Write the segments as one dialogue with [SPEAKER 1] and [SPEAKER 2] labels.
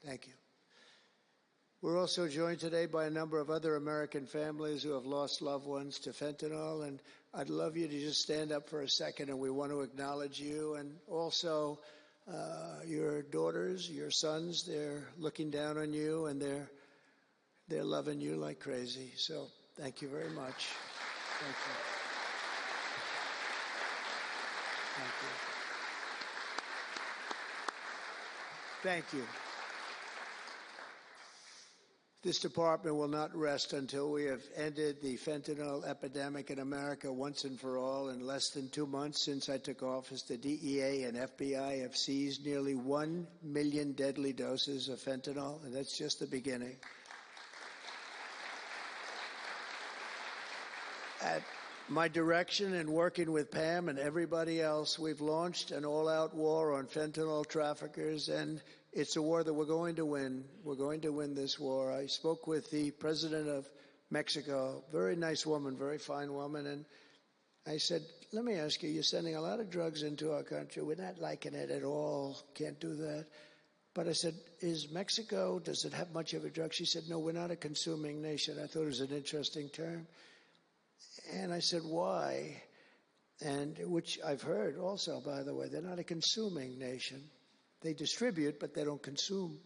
[SPEAKER 1] Thank you. We're also joined today by a number of other American families who have lost loved ones to fentanyl, and I'd love you to just stand up for a second, and we want to acknowledge you, and also your daughters, your sons. They're looking down on you, and they're loving you like crazy. So thank you very much. Thank you. Thank you. Thank you. This department will not rest until we have ended the fentanyl epidemic in America once and for all. In less than 2 months since I took office, the DEA and FBI have seized nearly 1 million deadly doses of fentanyl, and that's just the beginning. At my direction and working with Pam and everybody else, we've launched an all-out war on fentanyl traffickers, and it's a war that we're going to win. We're going to win this war. I spoke with the president of Mexico, very nice woman, very fine woman, and I said, let me ask you, you're sending a lot of drugs into our country. We're not liking it at all. Can't do that. But I said, is Mexico, does it have much of a drug? She said, no, we're not a consuming nation. I thought it was an interesting term. And I said, why? And which I've heard also, by the way, they're not a consuming nation. They distribute, but they don't consume.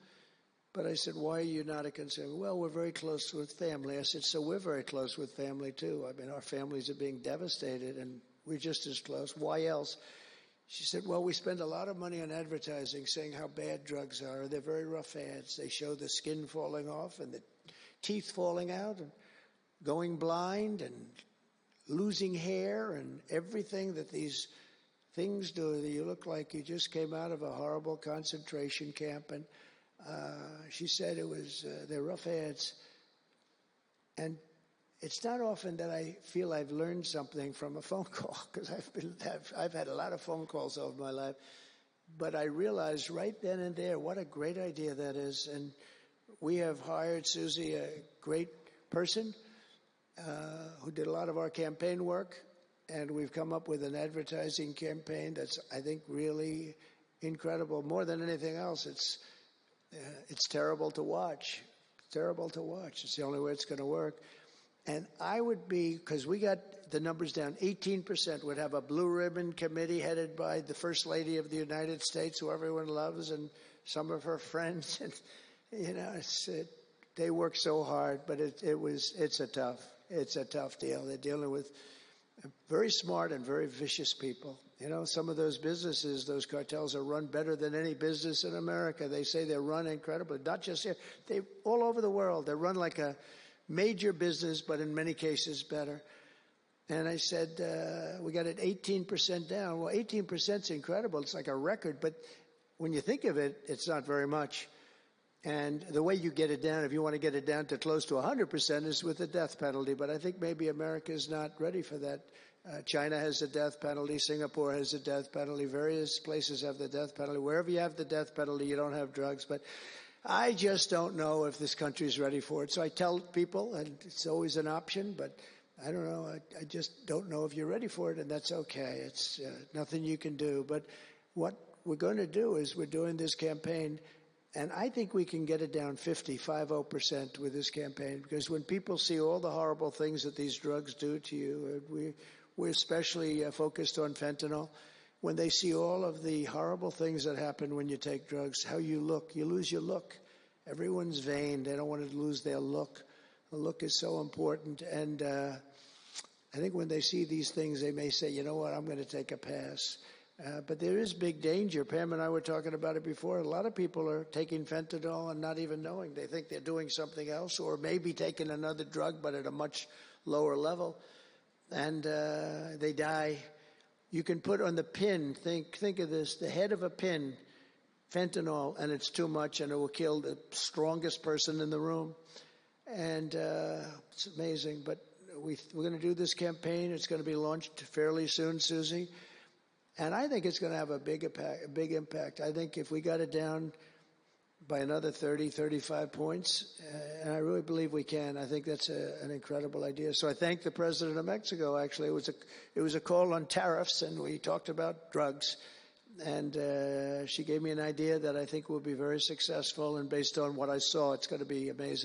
[SPEAKER 1] But I said, why are you not a consumer? Well, we're very close with family. I said, so we're very close with family, too. I mean, our families are being devastated, and we're just as close. Why else? She said, well, we spend a lot of money on advertising saying how bad drugs are. They're very rough ads. They show the skin falling off and the teeth falling out and going blind and losing hair and everything that these things do. You look like you just came out of a horrible concentration camp. And she said it was, they're rough ads. And it's not often that I feel I've learned something from a phone call, because I've had a lot of phone calls over my life. But I realized right then and there what a great idea that is. And we have hired, Susie, a great person who did a lot of our campaign work, and we've come up with an advertising campaign that's, I think, really incredible. More than anything else, it's terrible to watch. Terrible to watch. It's the only way it's going to work. And I would be, because we got the numbers down, 18% would have a blue ribbon committee headed by the First Lady of the United States, who everyone loves, and some of her friends. And, you know, they work so hard, but it's a tough deal. They're dealing with very smart and very vicious people. You know, some of those businesses, those cartels, are run better than any business in America. They say they're run incredibly, not just here. They all over the world. They're run like a major business, but in many cases better. And I said, we got it 18% down. Well, 18% is incredible. It's like a record. But when you think of it, it's not very much. And the way you get it down, if you want to get it down to close to 100%, is with the death penalty. But I think maybe America is not ready for that. China has a death penalty. Singapore has a death penalty. Various places have the death penalty. Wherever you have the death penalty, you don't have drugs. But I just don't know if this country is ready for it. So I tell people, and it's always an option, but I don't know. I just don't know if you're ready for it, and that's okay. It's nothing you can do. But what we're going to do is we're doing this campaign, and I think we can get it down 50% with this campaign, because when people see all the horrible things that these drugs do to you, we're especially focused on fentanyl. When they see all of the horrible things that happen when you take drugs, how you look, you lose your look. Everyone's vain. They don't want to lose their look. The look is so important. And I think when they see these things, they may say, you know what, I'm going to take a pass. But there is big danger. Pam and I were talking about it before. A lot of people are taking fentanyl and not even knowing. They think they're doing something else, or maybe taking another drug, but at a much lower level. And they die. You can put on the pin, think of this, the head of a pin, fentanyl, and it's too much, and it will kill the strongest person in the room. And it's amazing. But we're going to do this campaign. It's going to be launched fairly soon, Susie. And I think it's going to have a big impact. I think if we got it down by another 30, 35 points, and I really believe we can. I think that's an incredible idea. So I thank the President of Mexico, actually. It was a call on tariffs, and we talked about drugs. And she gave me an idea that I think will be very successful. And based on what I saw, it's going to be amazing.